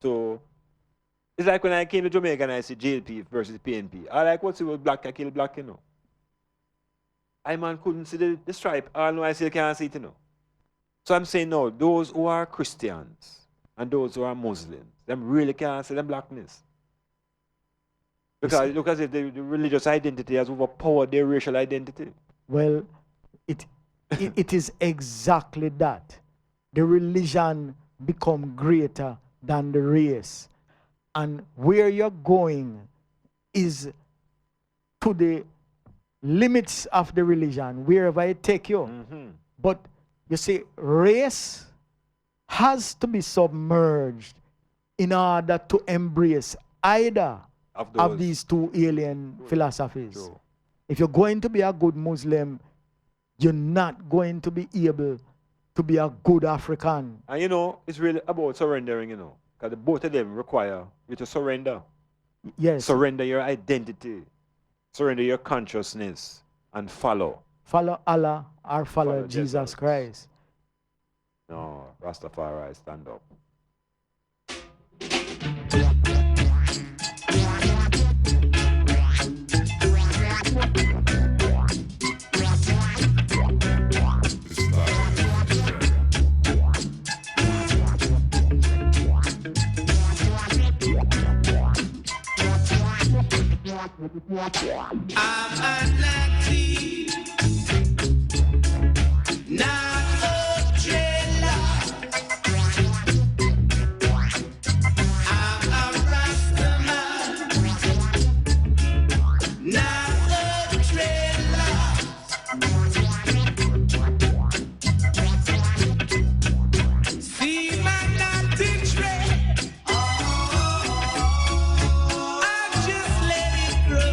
to. It's like when I came to Jamaica and I see JLP versus PNP. I like what was black, I kill black, you know. I man couldn't see the stripe. I know I still can't see it, you know. So I'm saying no, those who are Christians and those who are Muslims, them really can't see them blackness. Because it looks as if the religious identity has overpowered their racial identity. Well, it is exactly that. The religion become greater than the race. And where you're going is to the limits of the religion, wherever it take you. But you see, race has to be submerged in order to embrace either of these two alien philosophies. True. If you're going to be a good Muslim, you're not going to be able to be a good African. And you know, it's really about surrendering, you know. Because both of them require you to surrender. Yes. Surrender your identity. Surrender your consciousness and follow. Follow Allah or follow Jesus Christ. No, Rastafari, stand up. I'm a Nazi, not a trailer. I'm a Rastaman, not a trailer. See my Nazi tray. I just let it grow.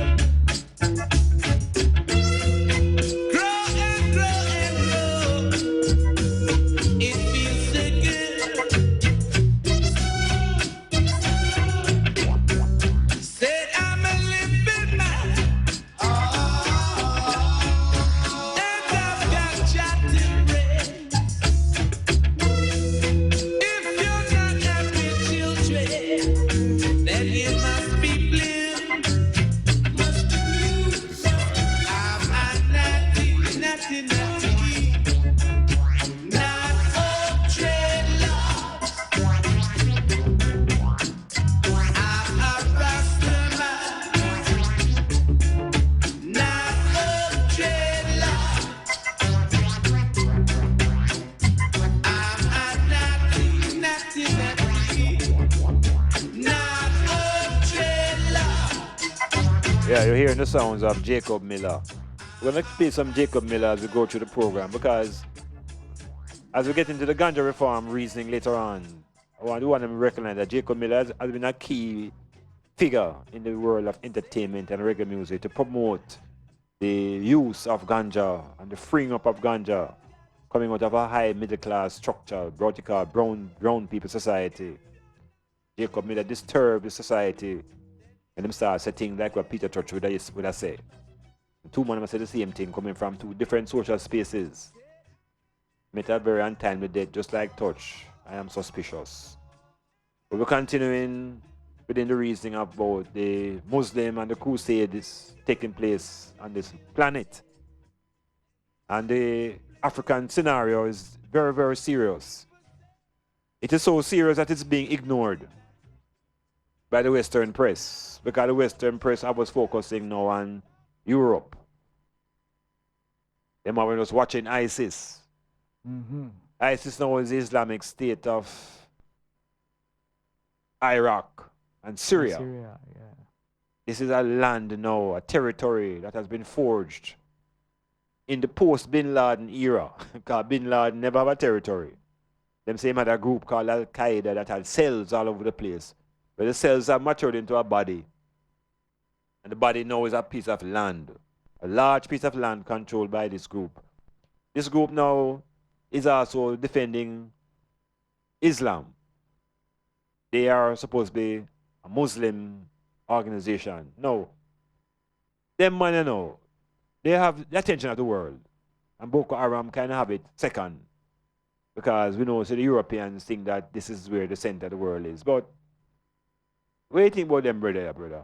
Yeah, you're hearing the sounds of Jacob Miller. We're going to play some Jacob Miller as we go through the program because as we get into the ganja reform reasoning later on, I want to recognize that Jacob Miller has been a key figure in the world of entertainment and reggae music to promote the use of ganja and the freeing up of ganja coming out of a high middle class structure, what you call brown people society. Jacob Miller disturbed the society and them start saying like what Peter Touch would have said. The two men say the same thing coming from two different social spaces. Met a very untimely death, just like Touch. I am suspicious. But we're continuing within the reasoning about the Muslim and the crusade is taking place on this planet. And the African scenario is very, very serious. It is so serious that it's being ignored by the Western press, because the Western press I was focusing now on Europe. Them are just watching ISIS. ISIS now is the Islamic State of Iraq and Syria. This is a land now, a territory that has been forged in the post-Bin Laden era. Because Bin Laden never have a territory. Them same had a group called Al-Qaeda that had cells all over the place. But the cells are matured into a body. And the body now is a piece of land. A large piece of land controlled by this group. This group now is also defending Islam. They are supposed to be a Muslim organization. No. Them man, you know, they have the attention of the world. And Boko Haram kind of have it second. Because we know, so the Europeans think that this is where the center of the world is. But What do you think about them, brother? What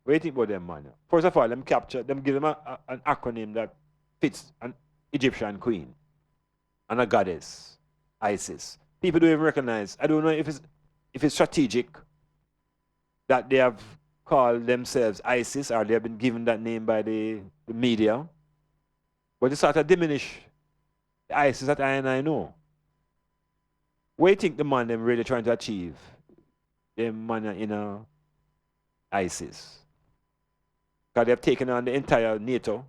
do you think about them, man? First of all, them capture, them give them an acronym that fits an Egyptian queen and a goddess, Isis. People don't even recognize. I don't know if it's strategic that they have called themselves ISIS or they have been given that name by the media. But it sort of diminish the ISIS that I know. What do you think the man them really trying to achieve? Them man in ISIS. Because they've taken on the entire NATO.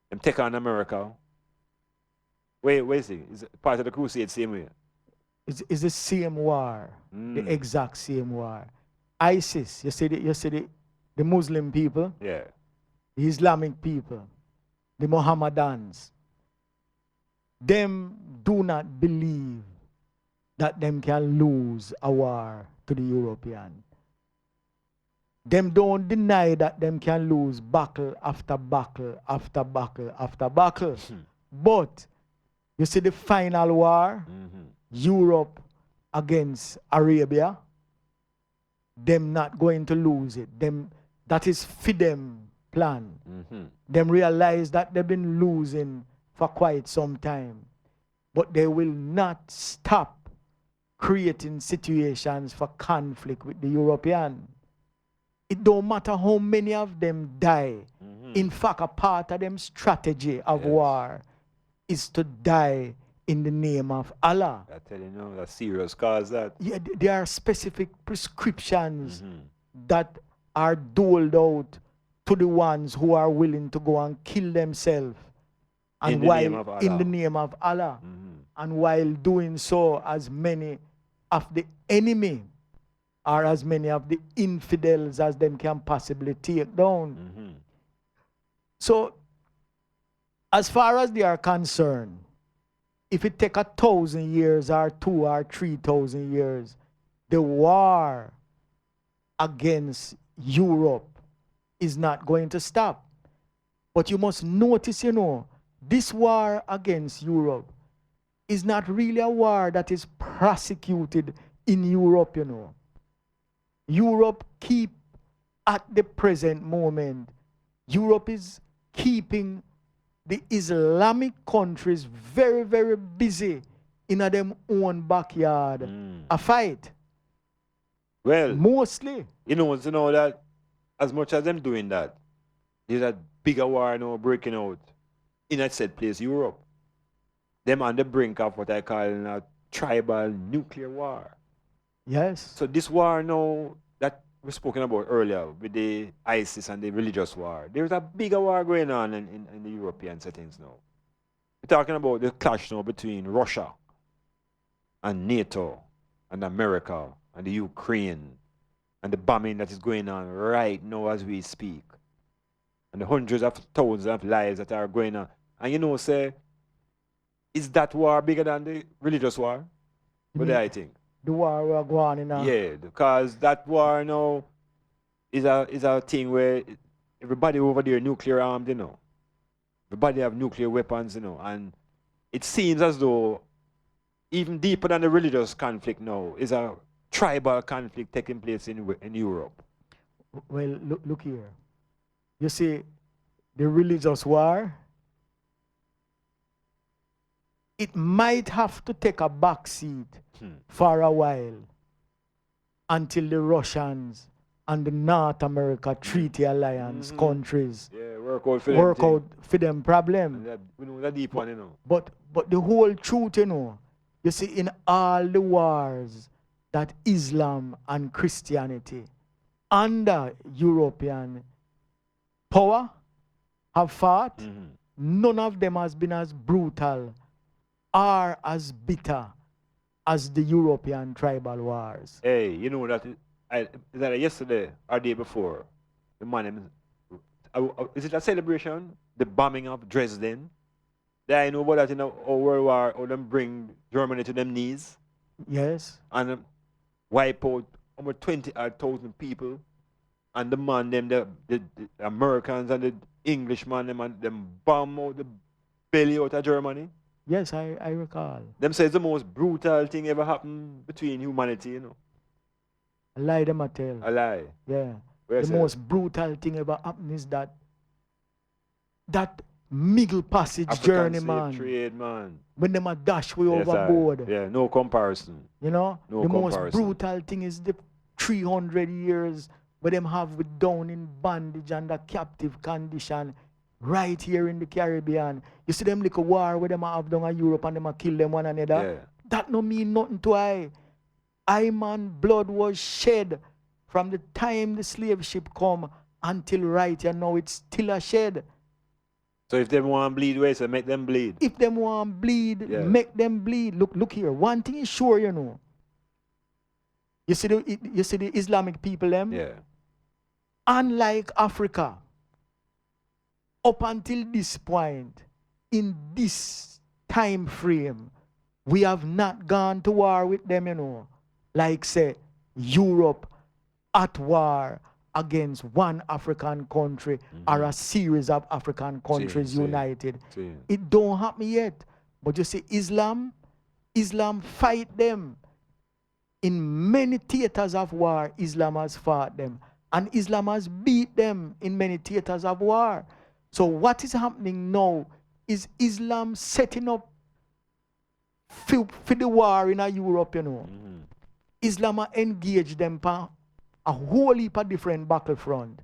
Them take on America. Where is it? Is it part of the crusade same way? It's the same war, the exact same war. ISIS, you see the Muslim people, Yeah. the Islamic people, the Mohammedans, them do not believe that them can lose a war to the European. Them don't deny that them can lose battle after battle after battle after battle. But you see the final war, Europe against Arabia, them not going to lose it. Them, that is for them plan. Them realize that they've been losing for quite some time. But they will not stop creating situations for conflict with the European. It don't matter how many of them die. In fact, a part of them strategy of war is to die in the name of Allah. I tell you, no, that's serious cause that. Yeah, there are specific prescriptions that are doled out to the ones who are willing to go and kill themselves. And In the while name of in Allah. the name of Allah. And while doing so, as many of the enemy or as many of the infidels as them can possibly take down. So, as far as they are concerned, if it take 1,000 years or 2,000 or 3,000 years, the war against Europe is not going to stop. But you must notice, you know, this war against Europe is not really a war that is prosecuted in Europe, you know. Europe keep, at the present moment, Europe is keeping the Islamic countries very, very busy in them own backyard. A fight. Well, Mostly. you know that as much as them doing that, there's a bigger war now breaking out in that said place, Europe. Them on the brink of what I call a tribal nuclear war. Yes. So this war now that we spoken about earlier with the ISIS and the religious war, there's a bigger war going on in the European settings now. We're talking about the clash now between Russia and NATO and America and the Ukraine and the bombing that is going on right now as we speak. And the hundreds of thousands of lives that are going on. And you know, say, is that war bigger than the religious war? What do I think? The war we are going on. Yeah, because that war now is a thing where everybody over there nuclear armed, you know. Everybody have nuclear weapons, you know. And it seems as though even deeper than the religious conflict now is a tribal conflict taking place in Europe. Well, look here. You see, the religious war, it might have to take a back seat for a while until the Russians and the North America Treaty Alliance countries work out for them problem. We know that deep one, you know. But the whole truth, you know, you see, in all the wars that Islam and Christianity under European power have fought, none of them has been as brutal or as bitter as the European tribal wars. Hey, you know that that yesterday or day before, the man, is it a celebration? The bombing of Dresden. That I know about that in a World War, or them bring Germany to them knees. Yes. And wipe out over 20,000 people. And the man, them, the Americans and the Englishmen, them bomb out the belly out of Germany. Yes, I recall. Them say it's the most brutal thing ever happened between humanity, you know. A lie them a tell. A lie. Yeah. Where The say most brutal thing ever happened is that Middle Passage African journey, slave man. trade, man. When them a dash way Yes, overboard. Yeah, no comparison. You know? No The most comparison. brutal thing is the 300 years where them have with down in bondage and the captive condition right here in the Caribbean. You see them little war where them have down in Europe and them a kill them one another. Yeah. That no mean nothing to I. Iman blood was shed from the time the slave ship come until right here now it's still a shed. So if they want to bleed, where so make them bleed. If them want bleed, Yeah. make them bleed. Look here. One thing is sure, you know. You see the Islamic people them? Yeah. Unlike Africa, up until this point, in this time frame, we have not gone to war with them, you know. Like say Europe at war against one African country or a series of African countries see. united. See. It don't happen yet. But you see Islam fight them. In many theaters of war, Islam has fought them. And Islam has beat them in many theaters of war. So what is happening now is Islam setting up for the war in Europe, you know. Islam engaged them for a whole heap of different battlefront.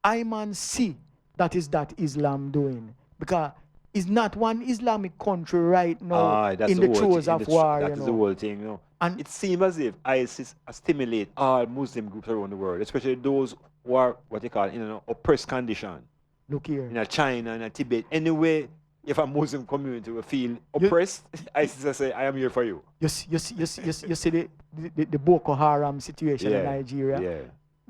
I man see that Islam doing. Because it's not one Islamic country right now in the throes of war. That is the whole thing, you know. And it seems as if ISIS stimulate all Muslim groups around the world, especially those who are what they call in an oppressed condition. Look here. In China, in Tibet, anyway, if a Muslim community will feel oppressed, ISIS will say, I am here for you. You see the Boko Haram situation in Nigeria. Yeah.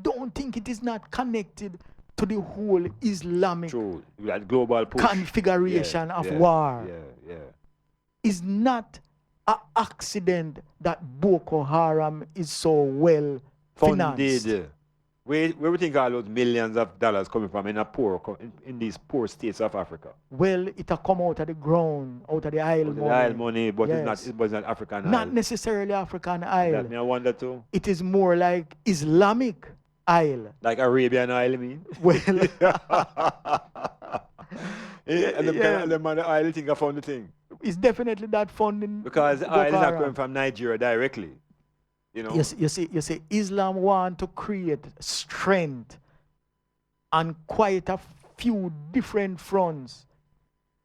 Don't think it is not connected to the whole Islamic True. That global push. configuration of war. Yeah. It's not an accident that Boko Haram is so well financed. Funded. Where we think all those millions of dollars coming from in these poor states of Africa? Well, it a come out of the ground, out of the oil money. The oil money, but Yes. it was not African oil. Not necessarily African oil. That me I wonder too. It is more like Islamic oil. Like Arabian oil, I mean. Well, And the man the oil think I found the thing. it's definitely that funding. Because the Boko oil is not Haram. coming from Nigeria directly. You know? You see, Islam want to create strength on quite a few different fronts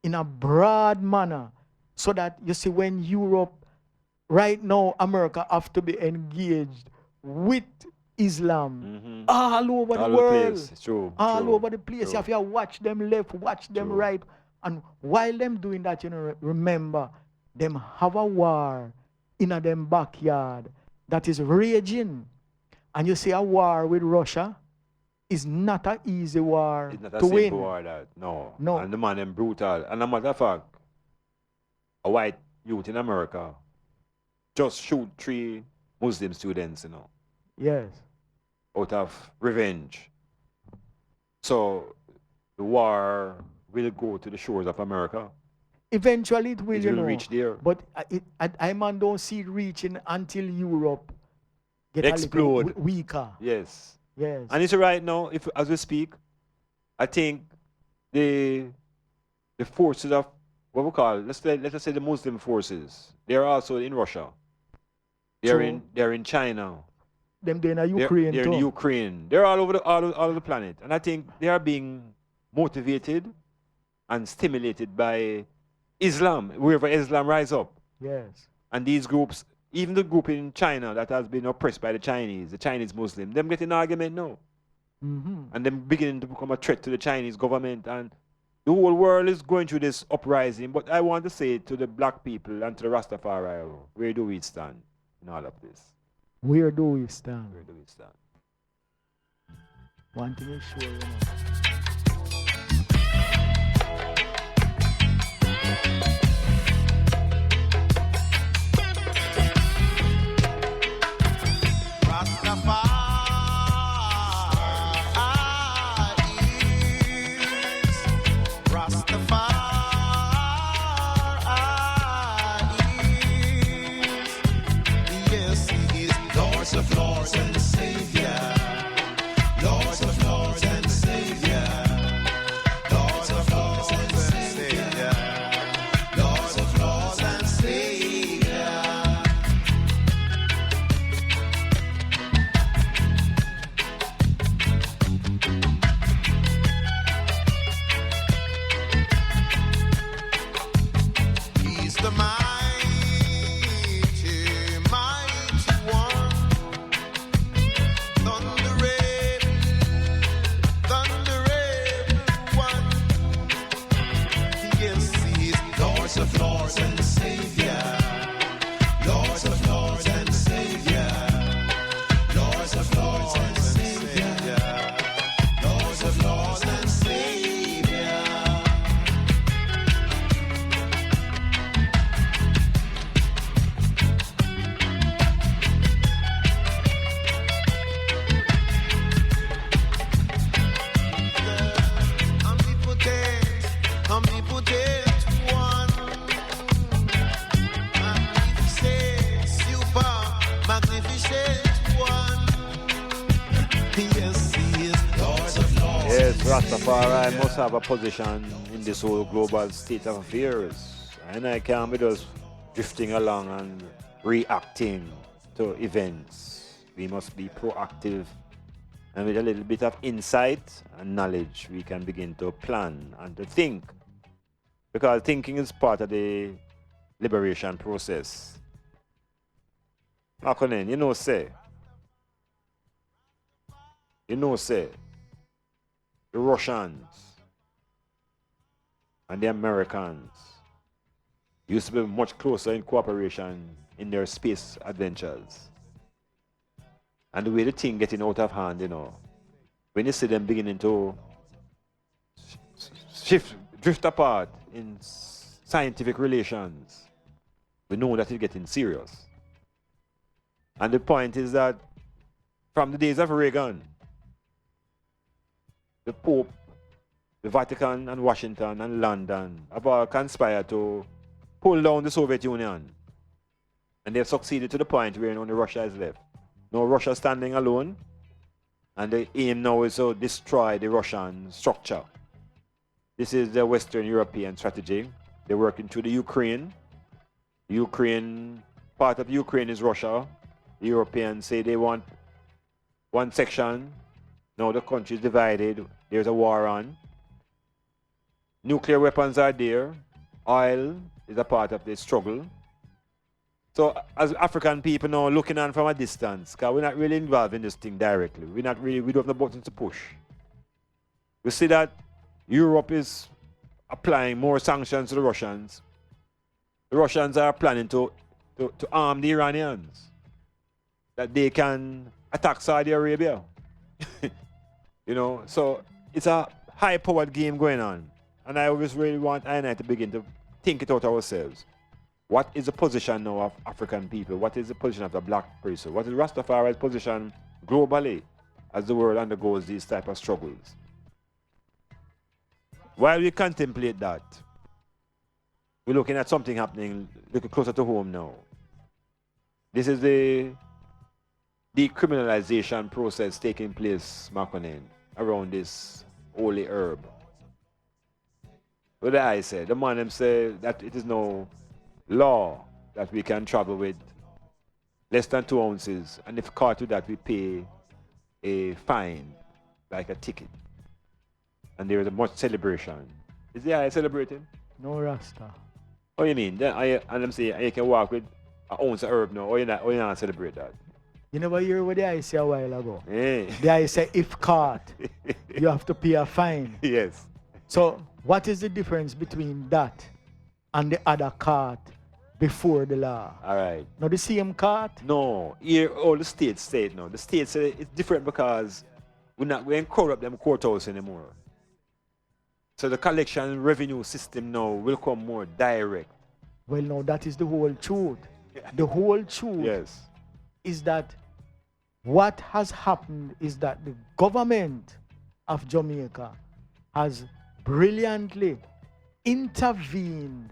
in a broad manner, so that you see when Europe, right now, America have to be engaged with Islam all over the world, place. True. all over the place. True. You have to watch them left, watch them True. right, and while them doing that, you know, remember them have a war in a them backyard that is raging. And you see a war with Russia is not an easy war It's not a to win. simple war that. No. No. And the man them brutal. And a matter of fact, a white youth in America just shoot 3 Muslim students, you know, Yes. out of revenge. So the war will go to the shores of America. Eventually it will, It you will know. reach there. But I man don't see it reaching until Europe get Explode. a little weaker. Yes. Yes. And it's right now, if as we speak, I think the forces of what we call, let's just say the Muslim forces, they're also in Russia. They're in China. Them there in Ukraine they're too. in Ukraine. They're all over the planet. And I think they are being motivated and stimulated by Islam, wherever Islam rise up. Yes. And these groups, even the group in China that has been oppressed by the Chinese Muslim, them getting an argument now. And them beginning to become a threat to the Chinese government. And the whole world is going through this uprising. But I want to say to the black people and to the Rastafari, where do we stand in all of this? Where do we stand? Where do we stand? One thing is sure, you know. Yes, he is Lord of Lords and the Savior. PSC is Lord of Lords. Yes, Rastafari must have a position in this whole global state of affairs. And I can't be just drifting along and reacting to events. We must be proactive, and with a little bit of insight and knowledge, we can begin to plan and to think. Because thinking is part of the liberation process. Makonnen, say, the Russians and the Americans used to be much closer in cooperation in their space adventures. And the way the thing getting out of hand, when you see them beginning to drift apart in scientific relations, we know that it's getting serious. And the point is that from the days of Reagan, the Pope, the Vatican and Washington and London have all conspired to pull down the Soviet Union. And they've succeeded to the point where only Russia is left. Now Russia standing alone, and the aim now is to destroy the Russian structure. This is the Western European strategy. They're working through the Ukraine. Part of Ukraine is Russia. The Europeans say they want one section. Now the country is divided. There's a war on. Nuclear weapons are there. Oil is a part of the struggle. So as African people now looking on from a distance, because we're not really involved in this thing directly. We don't have the buttons to push. We see that Europe is applying more sanctions to the Russians. The Russians are planning to arm the Iranians, that they can attack Saudi Arabia. So it's a high-powered game going on. And I always really want I and I to begin to think it out ourselves. What is the position now of African people? What is the position of the black person? What is Rastafari's position globally as the world undergoes these type of struggles? While we contemplate that, we're looking at something happening a little closer to home now. This is the decriminalization process taking place, Makonnen, around this holy herb. What did I say? The man them say that it is no law that we can travel with less than 2 ounces, and if caught with that, we pay a fine, like a ticket. And there is a much celebration. Is the I celebrating? No Rasta. Oh, you mean? Then and I'm saying you can walk with an ounce of herb now, or you not celebrate that? You never hear what the I say a while ago. Hey. The I say if caught, you have to pay a fine. Yes. So what is the difference between that and the other cart before the law? All right. Now the same cart? No, here all the states say it now. The states say it's different because we ain't corrupt them courthouse anymore. So the collection revenue system now will come more direct. Well, no, that is the whole truth. The whole truth Yes. is that what has happened is that the government of Jamaica has brilliantly intervened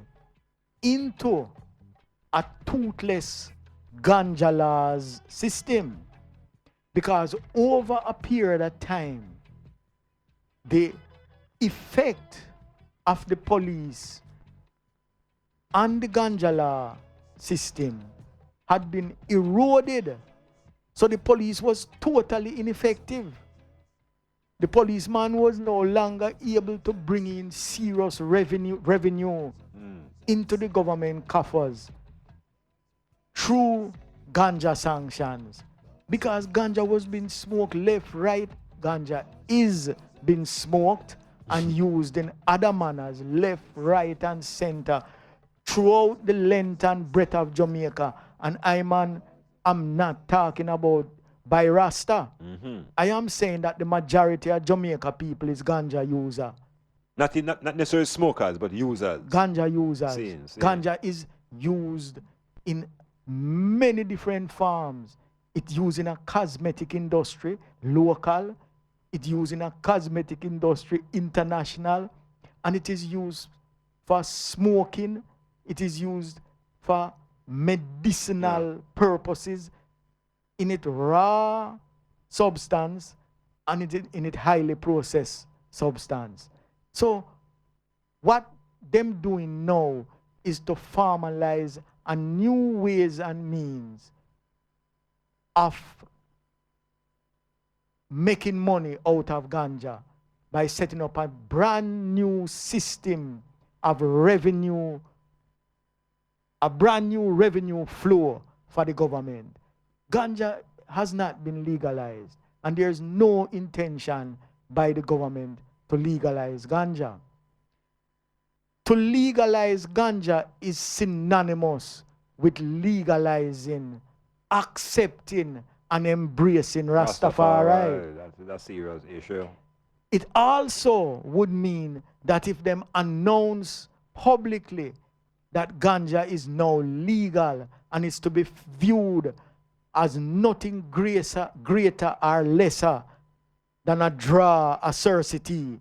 into a toothless ganja laws system, because over a period of time the effect of the police and the ganja law system had been eroded. So the police was totally ineffective. The policeman was no longer able to bring in serious revenue into the government coffers through ganja sanctions. Because ganja was being smoked left, right, ganja is being smoked and used in other manners, left, right, and center, throughout the length and breadth of Jamaica. And I'm not talking about by Rasta. I am saying that the majority of Jamaica people is ganja user. Not necessarily smokers, but users. Ganja users. Same. Ganja is used in many different forms. It's used in a cosmetic industry, local. It's used in a cosmetic industry, international. And it is used for smoking. It is used for medicinal purposes in its raw substance, and in it highly processed substance. So what them doing now is to formalize a new ways and means of making money out of ganja by setting up a brand new system of revenue, a brand new revenue flow for the government. Ganja has not been legalized, and there's no intention by the government to legalize ganja. To legalize ganja is synonymous with legalizing, accepting, and embracing Rastafari. That's a serious issue. It also would mean that if them announce publicly that ganja is now legal and is to be viewed as nothing greater or lesser than a draw, a scarcity,